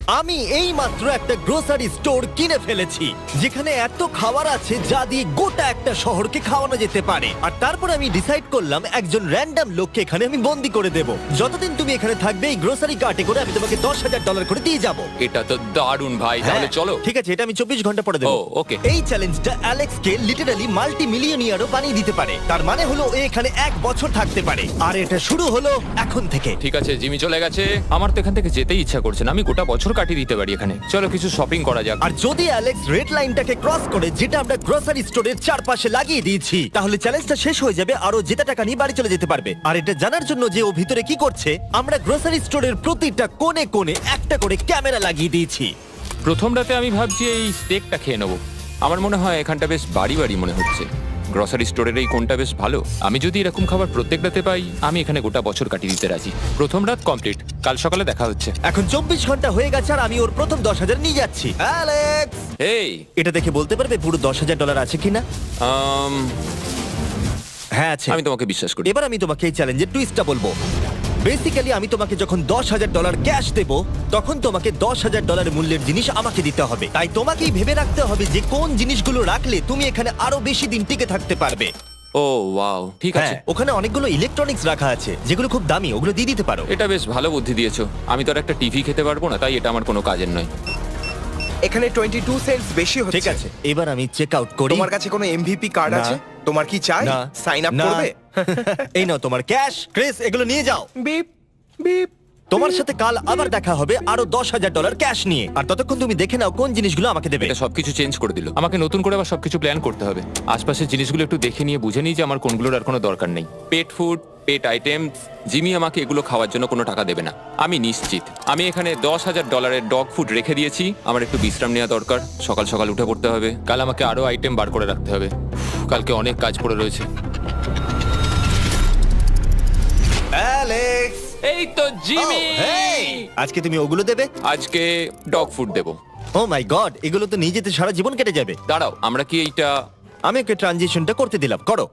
আমি এই মাত্র একটা গ্রোসারি স্টোর কিনে ফেলেছি যেখানে এত খাবার আছে যা দিয়ে গোটা একটা শহরকে খাওয়ানো যেতে পারে। আর তারপর আমি ডিসাইড করলাম একজন র্যান্ডম লোককে এখানে আমি বন্দি করে দেব। যতদিন তুমি এখানে থাকবে এই গ্রোসারি কার্টে করে আমি তোমাকে $10,000 করে দিয়ে যাবো। এটা তো দারুণ ভাই, তাহলে চলো। ঠিক আছে, এটা আমি 24 ঘন্টা পরে দেবো। ও, okay. এই চ্যালেঞ্জটা অ্যালেক্সকে লিটারালি মাল্টি মিলিয়নিয়ারও বানিয়ে দিতে পারে। তার মানে হলো ও এখানে 1 বছর থাকতে পারে। আর এটা শুরু হলো এখন থেকে। ঠিক আছে, জিমি চলে গেছে। আমার তো এখান থেকে যেতেই ইচ্ছা করছে না। আমি গোটা বছর কাটিয়ে দিতে পারি এখানে। চলো কিছু শপিং করা যাক। আর যদি অ্যালেক্স রেড লাইনটাকে ক্রস করে, যেটা আমরা গ্রোসারি স্টোরের চারপাশে লাগিয়ে দিয়েছি, তাহলে চ্যালেঞ্জটা শেষ হয়ে যাবে আর ও জেতা টাকা নিয়ে বাড়ি চলে যেতে পারবে। আর এটা জানার জন্য যে ও ভিতরে কি করছে, আমরা গ্রোসারি স্টোরের প্রতিটা কোণে কোণে একটা করে ক্যামেরা লাগিয়ে দিয়েছি। প্রথম রাতে আমি ভাবছি এই স্টেকটা খেয়ে নেবো। আমার মনে হয় এখানটা বেশ বাড়ি বাড়ি মনে হচ্ছে। গ্রসারি স্টোরের এই কোনটা বেশ ভালো। আমি যদি এরকম খাবার প্রত্যেক রাতে পাই, আমি এখানে গোটা বছর কাটিয়ে দিতে রাজি। প্রথম রাত কমপ্লিট, কাল সকালে দেখা হচ্ছে। এখন 24 ঘন্টা হয়ে গেছে আর আমি ওর প্রথম 10,000 নিয়ে যাচ্ছি। অ্যালেক্স, এই এটা দেখে বলতে পারবে পুরো $10,000 আছে কিনা? হ্যাঁ আছে। আমি তোমাকে বিশ্বাস করি। এবার আমি তোমাকে এই চ্যালেঞ্জের টুইস্টটা বলবো। বেসিক্যালি আমি তোমাকে যখন $10,000 ক্যাশ দেব, তখন তোমাকে $10,000 মূল্যের জিনিস আমাকে দিতে হবে। তাই তোমাকেই ভেবে রাখতে হবে যে কোন জিনিসগুলো রাখলে তুমি এখানে আরো বেশি দিন টিকে থাকতে পারবে। ও ওয়াও, ঠিক আছে। হ্যাঁ, ওখানে অনেকগুলো ইলেকট্রনিক্স রাখা আছে যেগুলো খুব দামি, ওগুলো দিয়ে দিতে পারো। এটা বেশ ভালো বুদ্ধি দিয়েছো। আমি তো আর একটা টিভি খেতে পারবো না, তাই এটা আমার কোনো কাজের নয়। এখানে 22 সেন্টস বেশি হচ্ছে। ঠিক আছে, এবার আমি চেক আউট করি। তোমার কাছে কোনো এমভিপি কার্ড না। আছে? তোমার কি চাই? না। সাইন আপ না। করবে? এই নাও তোমার ক্যাশ। ক্রিস, এগুলো নিয়ে যাও। Beep beep. তোমার সাথে কাল আবার দেখা হবে আরো $10,000 ক্যাশ নিয়ে। আর ততক্ষণ তুমি দেখে নাও কোন জিনিসগুলো আমাকে দেবে। এটা সবকিছু চেঞ্জ করে দিল। আমাকে নতুন করে আবার সবকিছু প্ল্যান করতে হবে। আশপাশের জিনিসগুলো একটু দেখে নিয়ে বুঝে নিই যে আমার কোনগুলোর আর কোনো দরকার নেই। পেট ফুড, পেট আইটেমস। জিমি আমাকে এগুলো খাওয়ার জন্য কোনো টাকা দেবে না, আমি নিশ্চিত। আমি এখানে $10,000 ডগ ফুড রেখে দিয়েছি। আমার একটু বিশ্রাম নেওয়া দরকার। সকাল সকাল উঠে পড়তে হবে। কাল আমাকে আরো আইটেম বার করে রাখতে হবে। কালকে অনেক কাজ পড়ে রয়েছে। অ্যালেক্স, এই তো জিমি। আজকে তুমি ওগুলো দেবে? আজকে ডগ ফুড দেবো। ও মাই গড, এগুলো তো নিয়ে যেতে সারা জীবন কেটে যাবে। দাঁড়াও, আমরা কি এইটা... আমি ওকে ট্রানজিশনটা করতে দিলাম, করো।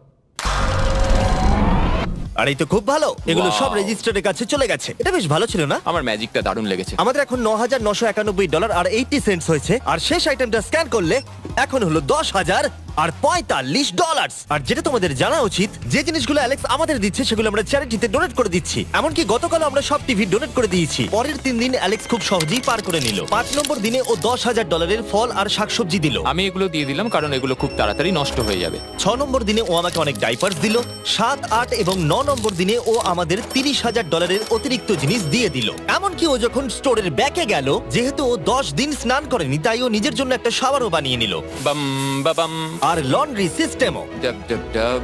আর এই তো খুব ভালো, এগুলো Wow. সব রেজিস্টারের কাছে চলে গেছে। এটা বেশ ভালো ছিল না? আমার ম্যাজিকটা দারুণ লেগেছে। আমাদের এখন $9,991 আর 80 সেন্টস হয়েছে। আর শেষ আইটেমটা স্ক্যান করলে এখন হলো $10,045। আর যেটা তোমাদের জানা উচিত, যে জিনিসগুলো অ্যালেক্স আমাদের দিচ্ছে সেগুলো আমরা চ্যারিটিতে ডোনেট করে দিচ্ছি। এমনকি গতকাল আমরা সব টিভি ডোনেট করে দিয়েছি। পরের 3 দিন অ্যালেক্স খুব সহজেই পার করে নিল। 5 নম্বর দিনে ও $10,000 ফল আর শাকসবজি দিল। আমি এগুলো দিয়ে দিলাম কারণ এগুলো খুব তাড়াতাড়ি নষ্ট হয়ে যাবে। 6 নম্বর দিনে ও আমাকে অনেক ডাইপার্স দিল। 7, 8 এবং 9 নম্বর দিনে ও আমাদের $30,000 অতিরিক্ত জিনিস দিয়ে দিল। এমনকি ও যখন স্টোরের ব্যাকে গেল, যেহেতু ও 10 দিন স্নান করেনি, তাই ও নিজের জন্য একটা শাওয়ারও বানিয়ে নিল। বাম বাবাম। আর লন্ড্রি সিস্টেমও। ডাব ডাব ডাব।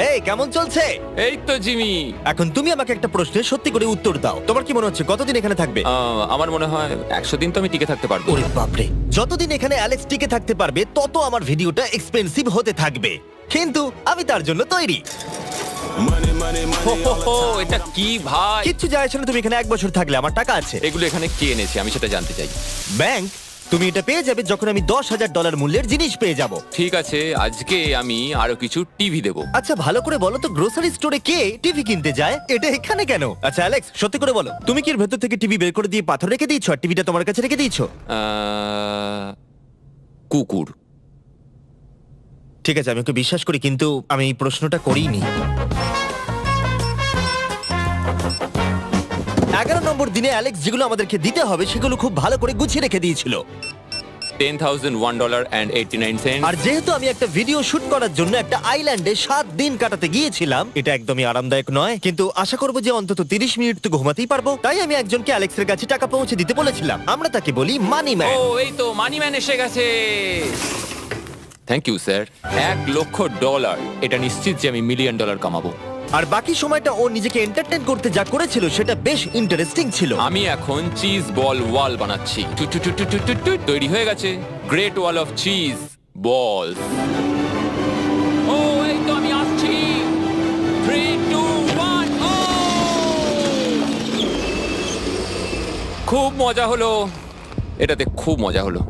এই কেমন চলছে? এই তো জিমি। এখন তুমি আমাকে একটা প্রশ্নের সত্যি করে উত্তর দাও। তোমার কি মনে হচ্ছে কতদিন এখানে থাকবে? আমার মনে হয় 100 দিন তো আমি টিকে থাকতে পারবো। ওরে বাপরে, যতদিন এখানে অ্যালেক্স টিকে থাকতে পারবে তত আমার ভিডিওটা এক্সপেন্সিভ হতে থাকবে। কিন্তু আমি তার জন্য তৈরি। হো, এটা কি ভাই? কিচ্ছু যায় আসে না, তুমি এখানে 1 বছর থাকলে আমার টাকা আছে। এগুলো এখানে কে এনেছে আমি সেটা জানতে চাই। ব্যাংক। তুমি এটা পেয়ে যাবে যখন আমি $10,000 মূল্যের জিনিস পেয়ে যাব। ঠিক আছে, আজকে আমি আরো কিছু টিভি দেবো। আচ্ছা ভালো করে বলো তো, গ্রোসারি স্টোরে কে টিভি কিনতে যায়? এটা এখানে কেন? আচ্ছা অ্যালেক্স, সত্যি করে বলো, তুমি কি এর ভেতর থেকে টিভি বের করে দিয়ে পাথর রেখে দিয়েছো আর টিভিটা তোমার কাছে রেখে দিয়েছো? কুকুর। ঠিক আছে, আমি ওকে বিশ্বাস করি, কিন্তু আমি এই প্রশ্নটা করিনি। 11 নম্বর দিনে অ্যালেক্স যেগুলো আমাদেরকে দিতে হবে সেগুলো খুব ভালো করে গুছিয়ে রেখে দিয়েছিল। $10,001.89। আর যেহেতু আমি একটা ভিডিও শুট করার জন্য একটা আইল্যান্ডে 7 দিন কাটাতে গিয়েছিলাম, এটা একদমই আরামদায়ক নয়, কিন্তু আশা করবো যে অন্তত 30 মিনিট তো ঘুমাতেই পারবো। তাই আমি একজনকে অ্যালেক্সের কাছে টাকা পৌঁছে দিতে বলেছিলাম। আমরা তাকে বলি মানি ও, ম্যান। এই তো মানি ম্যান এসে গেছে। Thank you sir. $1,00,000। এটা নিশ্চিত যে আমি $1 মিলিয়ন কামাবো। আর বাকি সময়টা ও নিজেকে এন্টারটেইন করতে যা করেছিল সেটা বেশ ইন্টারেস্টিং ছিল। আমি এখন চিজ বল ওয়াল বানাচ্ছি। টু টু টু টু টু টু টু। তৈরি হয়ে গেছে great wall of cheese ball. ও, এই তো আমি আসছি। 3, 2, 1। ও, খুব মজা হলো। এটাতে খুব মজা হলো।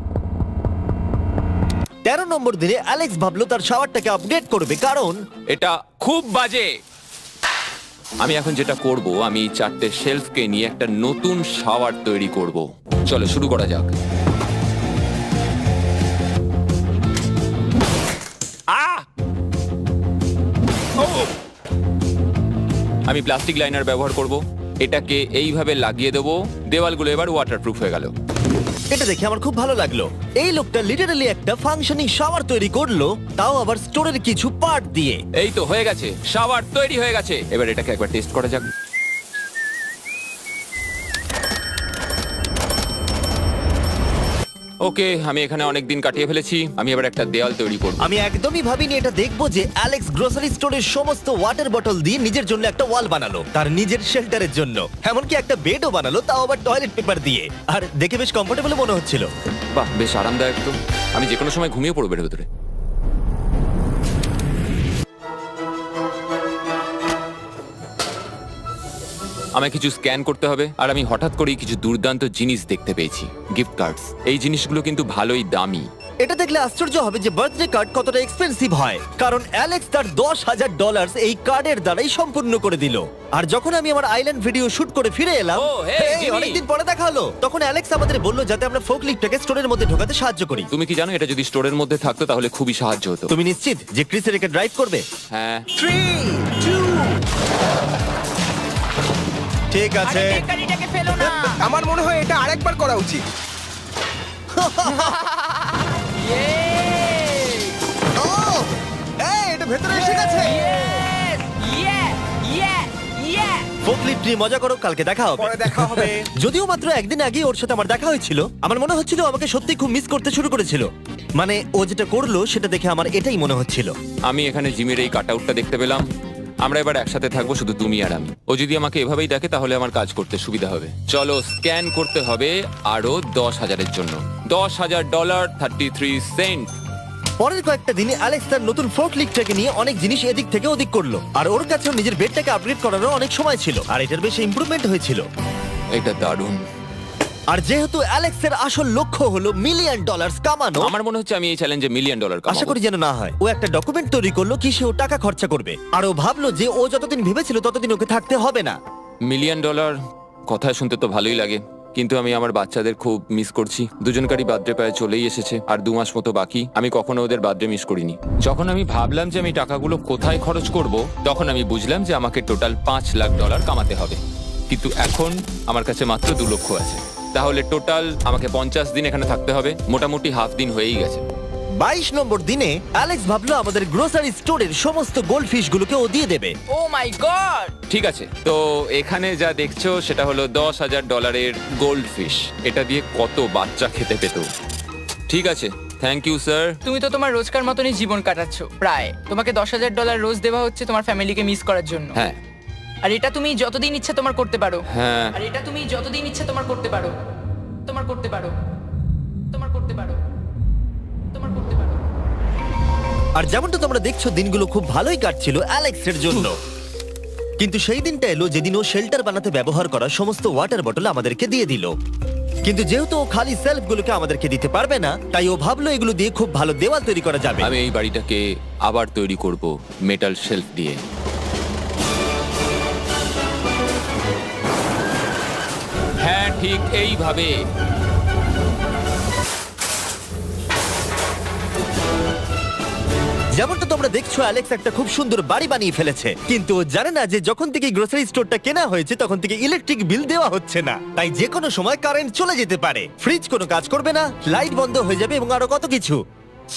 13 নম্বর দিনে অ্যালেক্স ভাবলো তার শাওয়ারটাকে আপডেট করবে, কারণ এটা খুব বাজে। আমি এখন যেটা করব, আমি এই 4টে শেলফকে নিয়ে একটা নতুন শাওয়ার তৈরি করব। চলো শুরু করা যাক। আহ! ও! আমি প্লাস্টিক লাইনার ব্যবহার করব। এটাকে এইভাবে লাগিয়ে দেবো। দেওয়ালগুলো এবার ওয়াটারপ্রুফ হয়ে গেল। এটা দেখে আমার খুব ভালো লাগলো। এই লোকটা লিটারালি একটা ফাংশনিং শাওয়ার তৈরি করলো, তাও আবার স্টোরের কিছু পার্ট দিয়ে। এই তো হয়ে গেছে, শাওয়ার তৈরি হয়ে গেছে। এবার এটাকে একবার টেস্ট করা যাক। ওকে, আমি এখানে অনেক দিন কাটিয়ে ফেলেছি। আমি এবার একটা দেওয়াল তৈরি করব। আমি একদমই ভাবিনি এটা দেখবো যে অ্যালেক্স গ্রোসারি স্টোরের সমস্ত ওয়াটার বটল দিয়ে নিজের জন্য একটা ওয়াল বানালো, তার নিজের শেল্টারের জন্য। এমনকি একটা বেডও বানালো, তাও আবার টয়লেট পেপার দিয়ে। আর দেখে বেশ কমফোর্টেবল মনে হচ্ছিল। বাহ, বেশ আরামদায়ক তো। আমি যে কোনো সময় ঘুমিয়ে পড়বো এর ভেতরে। আমায় কিছু স্ক্যান করতে হবে, আর আমি হঠাৎ করেই কিছু দুর্দান্ত জিনিস দেখতে পেয়েছি। Gift cards. এই জিনিসগুলো কিন্তু ভালোই দামি। এটা দেখলে আশ্চর্য হবে যে বার্থডে কার্ড কতটা এক্সপেন্সিভ হয়, কারণ অ্যালেক্স তার $10,000 এই কার্ডের দ্বারাই সম্পূর্ণ করে দিল। আর যখন আমি আমার আইল্যান্ড ভিডিও শুট করে ফিরে এলাম, ও, hey, hey, জিমি। অনেকদিন পরে দেখা হলো, তখন অ্যালেক্স আমাদের বলল যাতে আমরা ফোকলিফটটাকে স্টোরের মধ্যে ঢোকাতে সাহায্য করি। তুমি কি জানো, এটা যদি স্টোরের মধ্যে থাকতো তাহলে খুবই সাহায্য হতো। তুমি নিশ্চিত যে ক্রিস এটাকে ড্রাইভ করবে? হ্যাঁ। 3, 2, ঠিক আছে। গাড়িটাকে ফেলো না। আমার মনে হয় এটা আরেকবার করা উচিত। ও, এই, এটা ভেতরে এসে গেছে। ফোকলিফট নিয়ে মজা করো, কালকে দেখা হবে। পরে দেখা হবে। যদিও মাত্র একদিন আগে ওর সাথে আমার দেখা হয়েছিল, আমার মনে হচ্ছিল ও আমাকে সত্যি খুব মিস করতে শুরু করেছিল। মানে ও যেটা করলো সেটা দেখে আমার এটাই মনে হচ্ছিল। আমি এখানে জিমির এই কাট আউটটা দেখতে পেলাম। আমরা এবার একসাথে থাকবো, শুধু তুমি আর আমি। ও যদি আমাকে এভাবেই দেখে তাহলে আমার কাজ করতে সুবিধা হবে। চলো স্ক্যান করতে হবে আরো 10,000-এর জন্য। $10,000 33 সেন্ট। পরের কয়েকটা দিনে অ্যালেক্স তার নতুন ফোকলিফটটাকে নিয়ে অনেক জিনিস এদিক থেকে ওদিক করলো, আর ওর কাছেও নিজের বেডটাকে আপগ্রেড করারও অনেক সময় ছিল, আর এটার বেশ ইমপ্রুভমেন্ট হয়েছিল। এটা দারুণ। আর যেহেতু অ্যালেক্সের আসল লক্ষ্য হলো $1 মিলিয়ন কামানো, আমার মনে হচ্ছে আমি এই চ্যালেঞ্জে $1 মিলিয়ন আশা কামাবো। করি যেন না হয়। ও একটা ডকুমেন্ট তৈরি করলো কি সে ও টাকা খরচা করবে, আর ও ভাবলো যে ও যতদিন ভেবেছিল ততদিন ওকে থাকতে হবে না। $1 মিলিয়ন কথা শুনতে তো ভালোই লাগে, কিন্তু আমি আমার বাচ্চাদের খুব মিস করছি। দুজনকারই বার্থডে প্রায় চলেই এসেছে, আর 2 মাস মতো বাকি। আমি কখনো ওদের বার্থডে মিস করিনি। যখন আমি ভাবলাম যে আমি টাকাগুলো কোথায় খরচ করব, তখন আমি বুঝলাম যে আমাকে টোটাল $5 লাখ কামাতে হবে। কিন্তু এখন আমার কাছে মাত্র 2 লক্ষ আছে। তাহলে টোটাল আমাকে 50 দিন এখানে থাকতে হবে। মোটামুটি হাফ দিন হয়েই গেছে। 22 নম্বর দিনে অ্যালেক্স ভাবলো আমাদের গ্রোসারি স্টোরের সমস্ত গোল্ড ফিশ গুলোকে ও দিয়ে দেবে। ও মাই গড। ঠিক আছে, তো এখানে যা দেখছো সেটা হলো $10,000 গোল্ড ফিশ। এটা দিয়ে কত বাচ্চা খেতে পেত। ঠিক আছে, থ্যাংক ইউ স্যার। তুমি তো তোমার রোজকার মতনই জীবন কাটাচ্ছো প্রায়। তোমাকে $10,000 রোজ দেওয়া হচ্ছে তোমার ফ্যামিলিকে মিস করার জন্য। হ্যাঁ আর এটা তুমি যতদিন ইচ্ছা তোমার করতে পারো। হ্যাঁ। আর এটা তুমি যতদিন ইচ্ছা তোমার করতে পারো। তোমার করতে পারো। তোমার করতে পারো। তোমার করতে পারো। আর যেমনটা তোমরা দেখছো দিনগুলো খুব ভালোই কাটছিল অ্যালেক্সের জন্য, কিন্তু সেই দিনটা এলো যেদিন ও শেল্টার বানাতে ব্যবহার করা সমস্ত ওয়াটার বটল আমাদেরকে দিয়ে দিল। কিন্তু যেহেতু ও খালি সেলফগুলোকে আমাদেরকে দিতে পারবে না, তাই ও ভাবলো এগুলো দিয়ে খুব ভালো দেওয়াল তৈরি করা যাবে। আমি এই বাড়িটাকে আবার তৈরি করব মেটাল শেলফ দিয়ে। হ্যাঁ, ঠিক এইভাবে। যেমনটা তোমরা দেখছো অ্যালেক্স একটা খুব সুন্দর বাড়ি বানিয়ে ফেলেছে, কিন্তু ও জানে না যে যখন থেকে গ্রোসারি স্টোরটা কেনা হয়েছে তখন থেকে ইলেকট্রিক বিল দেওয়া হচ্ছে না, তাই যে কোনো সময় কারেন্ট চলে যেতে পারে, ফ্রিজ কোনো কাজ করবে না, লাইট বন্ধ হয়ে যাবে এবং আরো কত কিছু।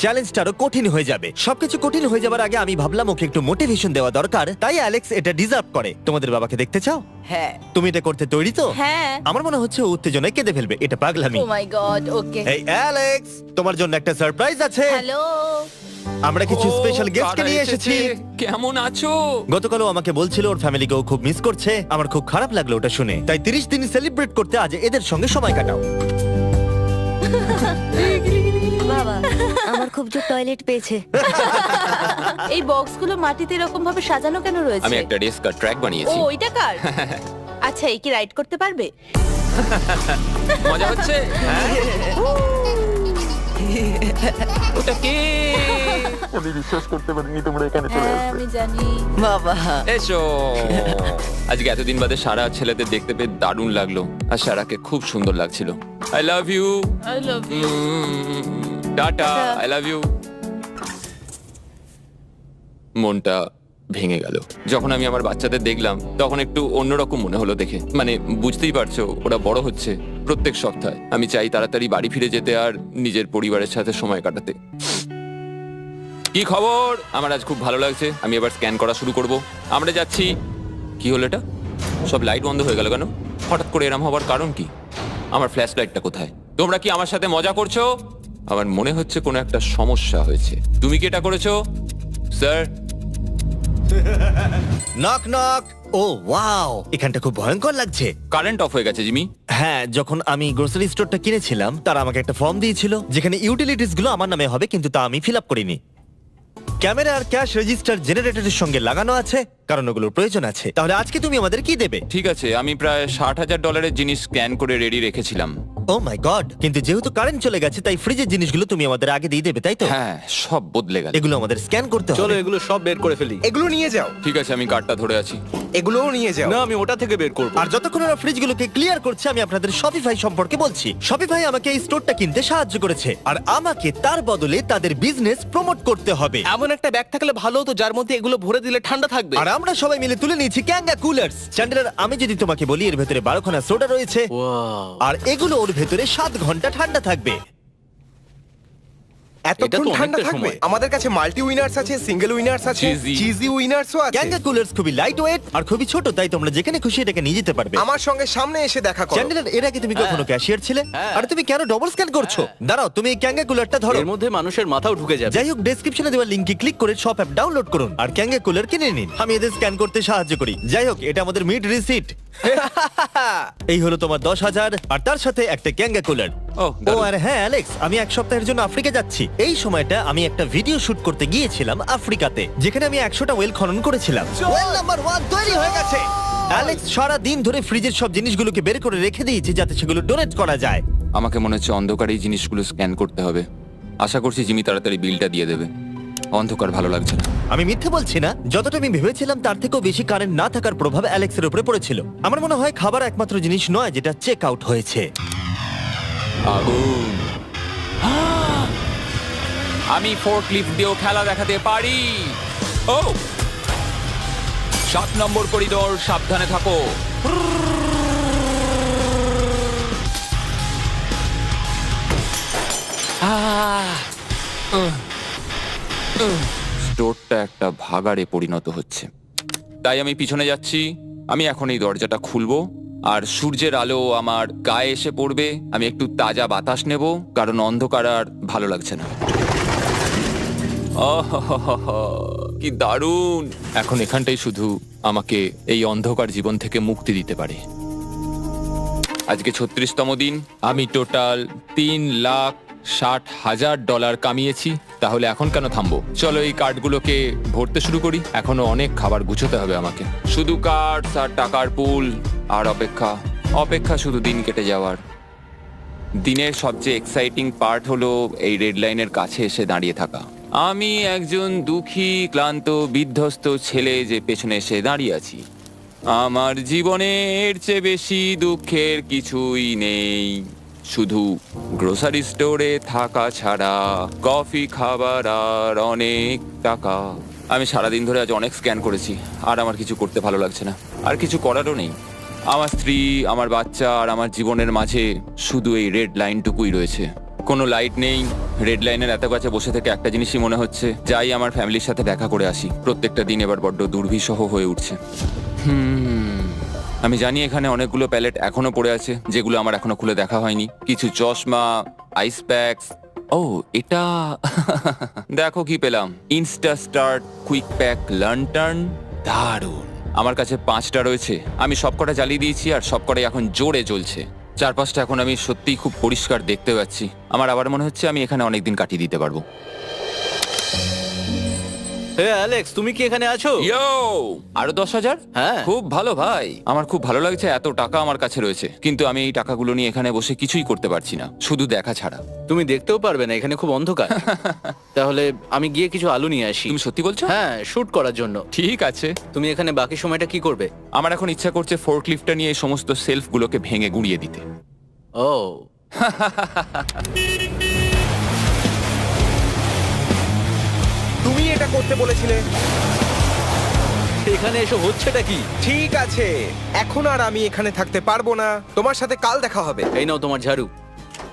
চ্যালেঞ্জটা আরো কঠিন হয়ে যাবে। সবকিছু কঠিন হয়ে যাবার আগে আমি ভাবলাম ওকে একটু মোটিভেশন দেওয়া দরকার, তাই অ্যালেক্স এটা ডিজার্ভ করে। তোমাদের বাবাকে দেখতে চাও? হ্যাঁ। তুমি এটা করতে তৈরি তো? হ্যাঁ। আমার মনে হচ্ছে ও উত্তেজনায় কেঁদে ফেলবে, এটা পাগলামি। ও মাই গড, ওকে। এই অ্যালেক্স, তোমার জন্য একটা সারপ্রাইজ আছে। হ্যালো। আমরা কিছু ও, স্পেশাল গেস্টকে কারা নিয়ে এসেছে? এসেছি। কেমন আছো? গতকালও আমাকে বলছিল ওর ফ্যামিলিকেও খুব মিস করছে। আমার খুব খারাপ লাগলো ওটা শুনে, তাই 30 দিন সেলিব্রেট করতে আজ এদের সঙ্গে সময় কাটাও। বাবা, আমার খুব জোর টয়লেট পেয়েছে। এই বক্সগুলো মাটিতে এরকম ভাবে সাজানো কেন রয়েছে? আমি একটা রেস কার ট্র্যাক ও, বানিয়েছি। ওইটা কার? আচ্ছা, এই কি রাইড করতে পারবে? মজা হচ্ছে? ওটা কে? আমি বিশ্বাস করতে পারিনি তোমরা এখানে চলে হ্যাঁ আসবে। আমি জানি। বাবা এসো। আজকে এতদিন বাদে সারা ছেলেদের দেখতে পেয়ে দারুণ লাগলো, আর সারাকে খুব সুন্দর লাগছিল। I love you. I love you. Tata. আচ্ছা। I love you. মনটা ভেঙে গেল যখন আমি আমার বাচ্চাদের দেখলাম, তখন একটু অন্যরকম মনে হলো দেখে। মানে বুঝতেই পারছো, ওরা বড় হচ্ছে প্রত্যেক সপ্তাহে। আমি চাই তাড়াতাড়ি বাড়ি ফিরে যেতে আর নিজের পরিবারের সাথে সময় কাটাতে। কি খবর? আমার আজ খুব ভালো লাগছে। আমি এবার স্ক্যান করা শুরু করব। আমরা যাচ্ছি। কি হলো এটা? সব লাইট বন্ধ হয়ে গেল কেন? হঠাৎ করে এরম হবার কারণ কি? আমার ফ্ল্যাশ লাইটটা কোথায়? তোমরা কি আমার সাথে মজা করছো? আমার মনে হচ্ছে কোনো একটা সমস্যা হয়েছে। তুমি কি এটা করেছো, sir? Knock knock. Oh wow, এখানটা খুব ভয়ঙ্কর লাগছে। কারেন্ট অফ হয়ে গেছে জিমি। হ্যাঁ, যখন আমি গ্রোসারি স্টোরটা কিনেছিলাম তারা আমাকে একটা ফর্ম দিয়েছিল যেখানে ইউটিলিটিস গুলো আমার নামে হবে, কিন্তু তা আমি ফিল আপ করিনি। ক্যামেরা আর ক্যাশ রেজিস্টার জেনারেটরের সঙ্গে লাগানো আছে, কারণ ওগুলোর প্রয়োজন আছে। তাহলে আজকে তুমি আমাদের কি দেবে? ঠিক আছে, আমি প্রায় $60,000 জিনিস স্ক্যান করে রেডি রেখেছিলাম। ও মাই গড, কিন্তু যেহেতু কারেন্ট চলে গেছে তাই ফ্রিজের জিনিসগুলো তুমি আমাদের আগে দিয়ে দেবে, তাই তো? হ্যাঁ, সব বদলে গেল। এগুলো আমাদের স্ক্যান করতে চলো হবে। এগুলো সব বের করে ফেলি। এগুলো নিয়ে যাও, ঠিক আছে, আমি কার্ডটা ধরে আছি। এগুলোও নিয়ে যাও। না, আমি ওটা থেকে বের করব। আর যতক্ষণ ওরা ফ্রিজগুলোকে ক্লিয়ার করছে, আমি আপনাদের শপিফাই সম্পর্কে বলছি। শপিফাই আমাকে এই স্টোরটা কিনতে সাহায্য করেছে, আর আমাকে তার বদলে তাদের বিজনেস প্রমোট করতে হবে। এমন একটা ব্যাগ থাকলে ভালো হতো যার মধ্যে এগুলো ভরে দিলে ঠান্ডা থাকবে। আর আমরা সবাই মিলে তুলে নিয়েছি ক্যাঙ্গা কুলার্স। চ্যান্ডেলার, আমি যদি তোমাকে বলি এর ভেতরে 12খানা সোডা রয়েছে, ওয়াও, আর এগুলো ওর ভেতরে 7 ঘন্টা ঠান্ডা থাকবে। এটা এতক্ষণ তো ঠান্ডা অনেকটা থাকবে? সময়। আমাদের কাছে মাল্টি উইনার্স আছে, সিঙ্গেল উইনার্স আছে, Cheesy। চিজি উইনার্সও আছে। ক্যাঙ্গা কুলার্স খুবই লাইট ওয়েট আর খুবই ছোট, তাই তোমরা যেখানে খুশি এটাকে নিয়ে যেতে পারবে। আমার সঙ্গে সামনে এসে দেখা করো। চ্যান্ডেলার, এর আগে তুমি কখনো ক্যাশিয়ার ছিলে? হ্যাঁ। আর তুমি কেন ডবল স্ক্যান করছো? দাঁড়াও, তুমি এই ক্যাঙ্গা কুলারটা ধরো। এর মধ্যে মানুষের মাথাও ঢুকে যাবে। যাই হোক, ডেসক্রিপশনে দেওয়া লিংকে ক্লিক করে শপ অ্যাপ ডাউনলোড করুন আর ক্যাঙ্গা কুলার কিনে নিন। আমি এদের স্ক্যান করতে সাহায্য করি। যাই হোক, এটা আমাদের মিড রিসিট। এই হলো তোমার 10,000 আর তার সাথে একটা ক্যাঙ্গা কুলার। ও, ও দারুণ। আর হ্যাঁ অ্যালেক্স, আমি এক সপ্তাহের জন্য আফ্রিকা যাচ্ছি। এই সময়টা আমি একটা ভিডিও শুট করতে গিয়েছিলাম আফ্রিকাতে, যেখানে আমি 100টা ওয়েল খনন করেছিলাম। ওয়েল নাম্বার 1 তৈরি হয়ে গেছে। অ্যালেক্স সারা দিন ধরে ফ্রিজের সব জিনিসগুলোকে বের করে রেখে দিয়েছে যাতে সেগুলো ডোনেট করা যায়। আমাকে মনে হচ্ছে অন্ধকারে এই জিনিসগুলো স্ক্যান করতে হবে। আশা করছি জিমি তাড়াতাড়ি বিলটা দিয়ে দেবে। অন্ধকার ভালো লাগছে না। আমি মিথ্যে বলছি না, যতটা আমি ভেবেছিলাম তার থেকেও বেশি কারেন্ট না থাকার প্রভাব অ্যালেক্সের উপরে পড়েছিল। আমার মনে হয় খাবার একমাত্র জিনিস নয় যেটা চেক আউট হয়েছে। আগুন। আমি ফোর্কলিফট দিয়েও খেলা দেখাতে পারি। ও, 7 নম্বর করিডোর, সাবধানে থাকো। স্টোরটা একটা ভাগাড়ে পরিণত হচ্ছে, তাই আমি পিছনে যাচ্ছি। আমি এখন এই দরজাটা খুলবো আর সূর্যের আলো আমার গায়ে এসে পড়বে। আমি একটু তাজা বাতাস নেব, কারণ অন্ধকার আর ভালো লাগছে না। আহাহাহা, কি দারুণ! এখন এখানটাই শুধু আমাকে এই অন্ধকার জীবন থেকে মুক্তি দিতে পারে। আজকে 36তম দিন। আমি টোটাল $3,60,000 কামিয়েছি। তাহলে এখন কেন থামবো? চলো এই কার্ডগুলোকে ভরতে শুরু করি। এখনো অনেক খাবার গুছোতে হবে আমাকে। শুধু কার্ড আর টাকার পুল আর অপেক্ষা, অপেক্ষা, শুধু দিন কেটে যাওয়ার। দিনের সবচেয়ে এক্সাইটিং পার্ট হলো এই রেড লাইনের কাছে এসে দাঁড়িয়ে থাকা। আমি একজন দুঃখী, ক্লান্ত, বিধ্বস্ত ছেলে যে পেছনে এসে দাঁড়িয়ে আছি। আমার জীবনে এর চেয়ে বেশি দুঃখের কিছুই নেই, শুধু গ্রোসারি স্টোরে থাকা ছাড়া, কফি খাবার আর অনেক টাকা। আমি সারাদিন ধরে আজ অনেক স্ক্যান করেছি আর আমার কিছু করতে ভালো লাগছে না, আর কিছু করারও নেই। আমার স্ত্রী, আমার বাচ্চা আর আমার জীবনের মাঝে শুধু এই রেড লাইনটুকুই রয়েছে। কোনো লাইট নেই। রেড লাইনের এত কাছে বসে থেকে একটা জিনিসই মনে হচ্ছে, যাই আমার ফ্যামিলির সাথে দেখা করে আসি। প্রত্যেকটা দিন এবার বড্ড দুর্বিষহ হয়ে উঠছে। আমি জানি এখানে অনেকগুলো প্যালেট এখনো পড়ে আছে যেগুলো আমার এখনো খুলে দেখা হয়নি। কিছু চশমা, আইস প্যাকস। ও, এটা দেখো কি পেলাম, ইনস্টা স্টার্ট কুইক প্যাক লান্টার্ন। দারুণ! আমার কাছে 5টা রয়েছে। আমি সবকটা জ্বালিয়ে দিয়েছি আর সবকটাই এখন জোরে জ্বলছে। চারপাশটা এখন আমি সত্যিই খুব পরিষ্কার দেখতে পাচ্ছি। আমার আবার মনে হচ্ছে আমি এখানে অনেকদিন কাটিয়ে দিতে পারবো। অ্যালেক্স, তুমি কি এখানে আছো? ইয়ো, আরো 10,000? হ্যাঁ। খুব ভালো ভাই, আমার খুব ভালো লাগছে। এত টাকা আমার কাছে রয়েছে, কিন্তু আমি এই টাকাগুলো নিয়ে এখানে বসে কিছুই করতে পারছি না, শুধু দেখা ছাড়া। তুমি দেখতেও পারবে না, এখানে খুব অন্ধকার। তাহলে আমি গিয়ে কিছু আলু নিয়ে আসি। তুমি সত্যি বলছো? হ্যাঁ, শুট করার জন্য। ঠিক আছে। তুমি এখানে বাকি সময়টা কি করবে? আমার এখন ইচ্ছা করছে ফোর্কলিফটটা নিয়ে এই সমস্ত সেলফগুলোকে ভেঙে গুঁড়িয়ে দিতে। ও, তুমি এটা করতে বলেছিলে। এখানে এসে হচ্ছেটা কি? ঠিক আছে, এখন আর আমি এখানে থাকতে পারবো না। তোমার সাথে কাল দেখা হবে। এই নাও তোমার ঝাড়ু।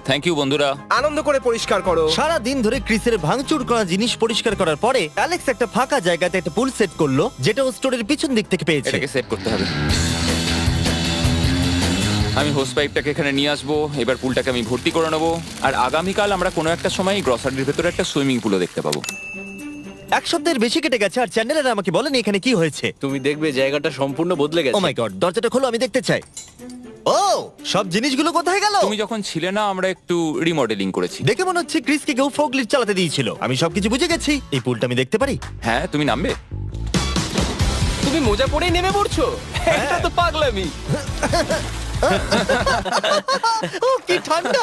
থ্যাংক ইউ বন্ধুরা। আনন্দ করে পরিষ্কার করো। সারা দিন ধরে ক্রিসের ভাঙচুর করা জিনিস পরিষ্কার করার পরে অ্যালেক্স একটা ফাঁকা জায়গাতে একটা পুল সেট করলো, যেটা ও স্টোরের পিছন দিক থেকে পেয়েছে। এটাকে সেট করতে হবে। আমি হোস পাইপটাকে এখানে নিয়ে আসবো, এবার পুলটাকে আমি ভর্তি করে নেবো, আর আগামীকাল আমরা কোনো একটা সময় গ্রসারির ভেতরে একটা সুইমিং পুলও দেখতে পাবো। এক সপ্তাহের বেশি কেটে গেছে আর চ্যানেলের আমাকে বলেনি এখানে কি হয়েছে। তুমি দেখবে জায়গাটা সম্পূর্ণ বদলে ও গেছে। মাই গড, দরজাটা খোলো, আমি দেখতে চাই। ও, সব জিনিসগুলো কোথায় গেল? তুমি যখন ছিলে না, আমরা একটু রিমডেলিং করেছি। দেখে মনে হচ্ছে ক্রিসকে কেউ ফোর্কলিফট চালাতে দিয়েছিল। আমি সবকিছু বুঝে গেছি। এই পুলটা আমি দেখতে পারি? হ্যাঁ, তুমি নামবে? তুমি মোজা পরেই নেমে পড়ছো? এটা তো পাগলামি। ও কি ঠান্ডা!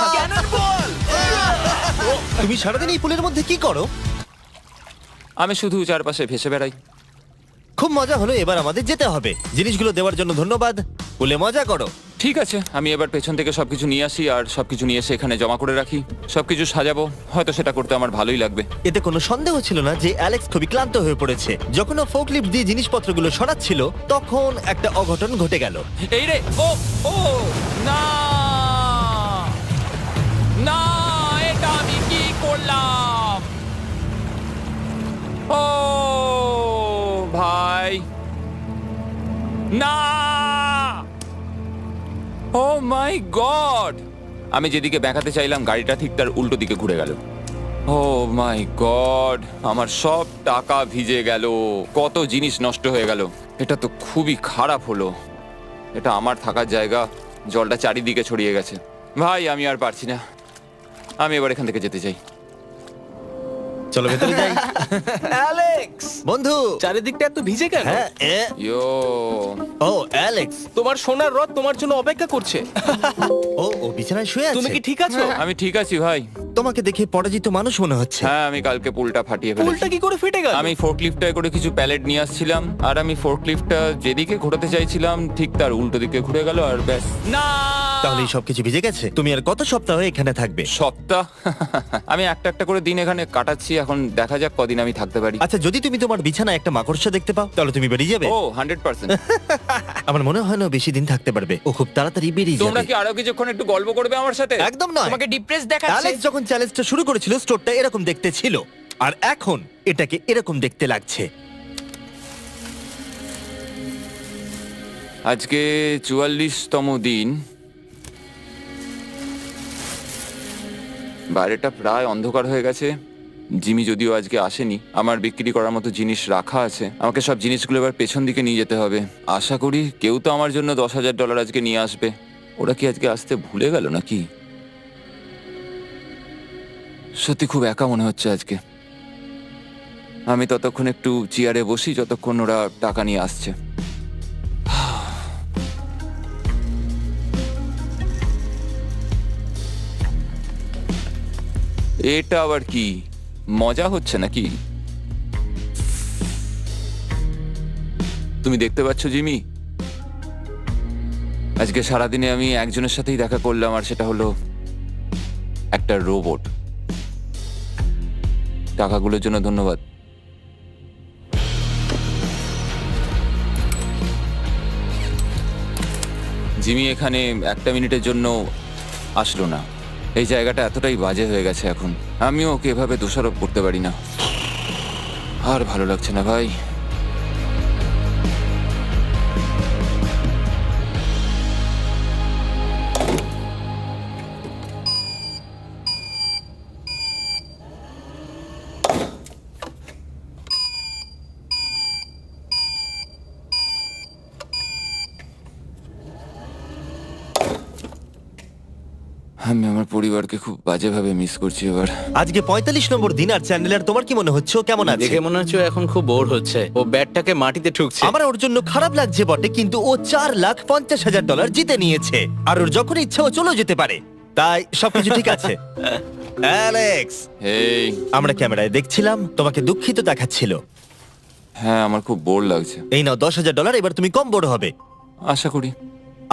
তুমি সারাদিন এই পুলের মধ্যে কি করো? আমি শুধু চারপাশে ভেসে বেড়াই। খুব মজা হলো, এবার আমাদের যেতে হবে। জিনিসগুলো দেওয়ার জন্য ধন্যবাদ। পুলে মজা করো। ঠিক আছে, আমি এবার পেছন থেকে সবকিছু নিয়ে আসি আর সবকিছু নিয়ে এসে এখানে জমা করে রাখি। সবকিছু সাজাবো, হয়তো সেটা করতে আমার ভালোই লাগবে। এতে কোনো সন্দেহ ছিল না যে অ্যালেক্স খুবই ক্লান্ত হয়ে পড়েছে। যখন ও ফোর্কলিফট দিয়ে জিনিসপত্রগুলো সরাচ্ছিল, তখন একটা অঘটন ঘটে গেল। এই রে, ও ও না না, এটা আমি কি করলাম? ও ভাই, না! ও মাই গড! আমি যেদিকে ব্যাকাতে চাইলাম, গাড়িটা ঠিক তার উল্টো দিকে ঘুরে গেল। ও মাই গড, আমার সব টাকা ভিজে গেল, কত জিনিস নষ্ট হয়ে গেল। এটা তো খুবই খারাপ হলো। এটা আমার থাকার জায়গা, জলটা চারিদিকে ছড়িয়ে গেছে। ভাই, আমি আর পারছি না, আমি এবার এখান থেকে যেতে চাই। চলো ভেতরে যাই। অ্যালেক্স, বন্ধু। চারিদিকটা এত ভিজে কেন? হ্যাঁ, ইয়ো, ও অ্যালেক্স। তোমার সোনার রথ তোমার জন্য অপেক্ষা করছে। ও বিছানায় শুয়ে আছে। তুমি কি ঠিক আছো? আমি ঠিক আছি ভাই। তোমাকে দেখে পরাজিত মানুষ মনে হচ্ছে। হ্যাঁ, আমি কালকে পুলটা ফাটিয়ে পুলটা ফেলেছি। কি করে ফেটে গেল? আমি ফোর্কলিফটটায় করে কিছু প্যালেট নিয়ে আসছিলাম, আর আমি ফোর্কলিফটটা যেদিকে ঘোরাতে চাইছিলাম ঠিক তার উল্টো দিকে ঘুরে গেল, আর ব্যাস। না! তাহলে এই সবকিছু ভিজে গেছে। তুমি আর কত সপ্তাহ এখানে থাকবে? সপ্তাহ? আমি একটা একটা করে দিন এখানে কাটাচ্ছি, এখন দেখা যাক কদিন আমি থাকতে পারি। আচ্ছা, যদি তুমি তোমার বিছানায় একটা মাকড়সা দেখতে পাও, তাহলে তুমি বেরিয়ে যাবে? ও 100%। আমার মনে হয় না ও বেশি দিন থাকতে পারবে। ও খুব তাড়াতাড়ি বেরিয়ে তোমরা যাবে। কি আরো কিছুক্ষণ একটু গল্প করবে আমার সাথে? একদম নয়। তোমাকে ডিপ্রেস দেখাচ্ছে। অ্যালেক্স যখন চ্যালেঞ্জটা শুরু করেছিল, স্টোরটা এরকম দেখতে ছিল, আর এখন এটাকে এরকম দেখতে লাগছে। আজকে 44তম দিন। বাইরেটা প্রায় অন্ধকার হয়ে গেছে। জিমি যদিও আজকে আসেনি, আমার বিক্রি করার মতো জিনিস রাখা আছে। আমাকে সব জিনিসগুলো এবার পেছন দিকে নিয়ে যেতে হবে। আশা করি কেউ তো আমার জন্য $10,000 আজকে নিয়ে আসবে। ওরা কি আজকে আসতে ভুলে গেল নাকি? সত্যি খুব একা মনে হচ্ছে আজকে। আমি ততক্ষণ একটু চেয়ারে বসি যতক্ষণ ওরা টাকা নিয়ে আসছে। এটা আবার কি মজা হচ্ছে নাকি? তুমি দেখতে পাচ্ছ জিমি, আজকে সারাদিনে আমি একজনের সাথেই দেখা করলাম, আর সেটা হলো একটা রোবট। টাকাগুলোর জন্য ধন্যবাদ। জিমি এখানে একটা মিনিটের জন্য আসলো না। এই জায়গাটা এতটাই বাজে হয়ে গেছে এখন, আমিও ওকে এভাবে দোষারোপ করতে পারি না। আর ভালো লাগছে না ভাই। আমি আমার পরিবারকে খুব বাজেভাবে মিস করছি এবার। আজকে 45 নম্বর দিন আর চ্যান্ডেলার, তোমার কি মনে হচ্ছে ও কেমন আছে? দেখে মনে হচ্ছে ও এখন খুব বোর হচ্ছে, ও ব্যাটটাকে মাটিতে ঠুকছে। আমার ওর জন্য খারাপ লাগছে বটে, কিন্তু ও $4,50,000 জিতে নিয়েছে আর ওর যখন ইচ্ছা ও চলেও যেতে পারে, তাই সবকিছু ঠিক আছে। অ্যালেক্স, এই আমরা ক্যামেরায় দেখছিলাম, তোমাকে দুঃখিত দেখাচ্ছিল। হ্যাঁ, আমার খুব বোর লাগছে। এই নাও $10,000, এবার তুমি কম বড় হবে। আশা করি।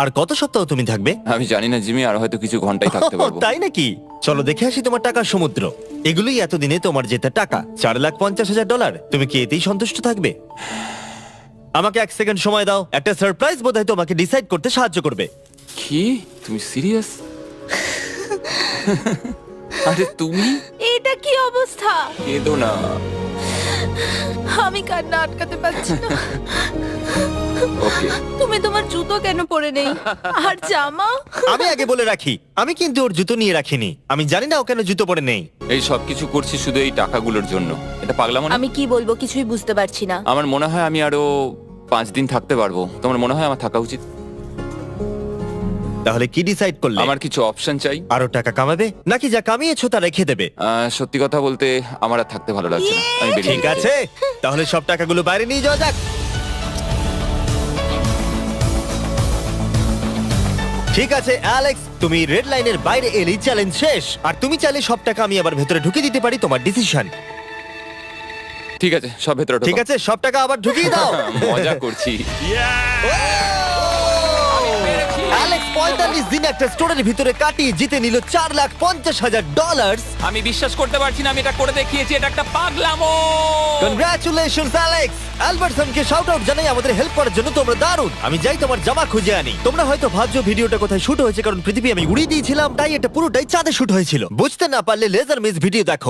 আর কত সপ্তাহ তুমি থাকবে? আমি জানি না জিমি, আর হয়তো কিছু ঘন্টাই থাকতে পারবো। তাই নাকি? চলো দেখে আসি তোমার টাকার সমুদ্র। এগুলোই এতদিনে তোমার জেতা টাকা, $4,50,000। তুমি কি এতেই সন্তুষ্ট থাকবে? আমাকে 1 সেকেন্ড সময় দাও, একটা সারপ্রাইজ বোধহয় তোমাকে ডিসাইড করতে সাহায্য করবে। কি, তুমি সিরিয়াস? আরে তুমি এটা কি অবস্থা? কেঁদো না। আমি কান্না আটকাতে পারছি না। ওকে, তুমি তোমার জুতো কেন পরে নেই? আর জামা? আমি আগে বলে রাখি, আমি কিন্তু ওর জুতো নিয়ে রাখিনি। আমি জানি না ও কেন জুতো পরে নেই। এই সব কিছু করছি শুধু এই টাকাগুলোর জন্য। এটা পাগলামো না? আমি কি বলবো কিছুই বুঝতে পারছি না। আমার মনে হয় আমি আরো 5 দিন থাকতে পারবো। তোমার মনে হয় আমার থাকা উচিত? তাহলে কি ডিসাইড করলে? আমার কিছু অপশন চাই। আরো টাকা কামাবে নাকি যা কামিয়েছো তা রেখে দেবে? সত্যি কথা বলতে আমার আর থাকতে ভালো লাগছে না। আমি বেরিয়ে ঠিক যেতে আছে, তাহলে সব টাকাগুলো বাইরে নিয়ে যাওয়া যাক। ঠিক আছে অ্যালেক্স, তুমি রেড লাইনের বাইরে এলেই চ্যালেঞ্জ শেষ। আর তুমি চাইলে সব টাকা আমি আবার ভেতরে ঢুকিয়ে দিতে পারি, তোমার ডিসিশন। চাই। ঠিক আছে, সব ভেতরে ঢোকো। ঠিক আছে, সব টাকা আবার ঢুকিয়ে দাও। মজা করছি। অ্যালেক্স 45 দিন একটা স্টোরের ভিতরে কাটিয়ে জিতে নিল $4,50,000। আমি বিশ্বাস করতে পারছি না আমি এটা করে দেখিয়েছি। এটা একটা পাগলামো। Congratulations Alex. অ্যালবার্টসনকে শাউট আউট জানাই আমাদের হেল্প করার জন্য, তোমরা দারুণ। আমি যাই তোমার জামা খুঁজে আনি। তোমরা হয়তো ভাবছো ভিডিওটা কোথায় শুট হয়েছে, কারণ পৃথিবী আমি উড়িয়ে দিয়েছিলাম, তাই এটা পুরোটাই চাঁদে শুট হয়েছিল। বুঝতে না পারলে লেজার মিস ভিডিও দেখো।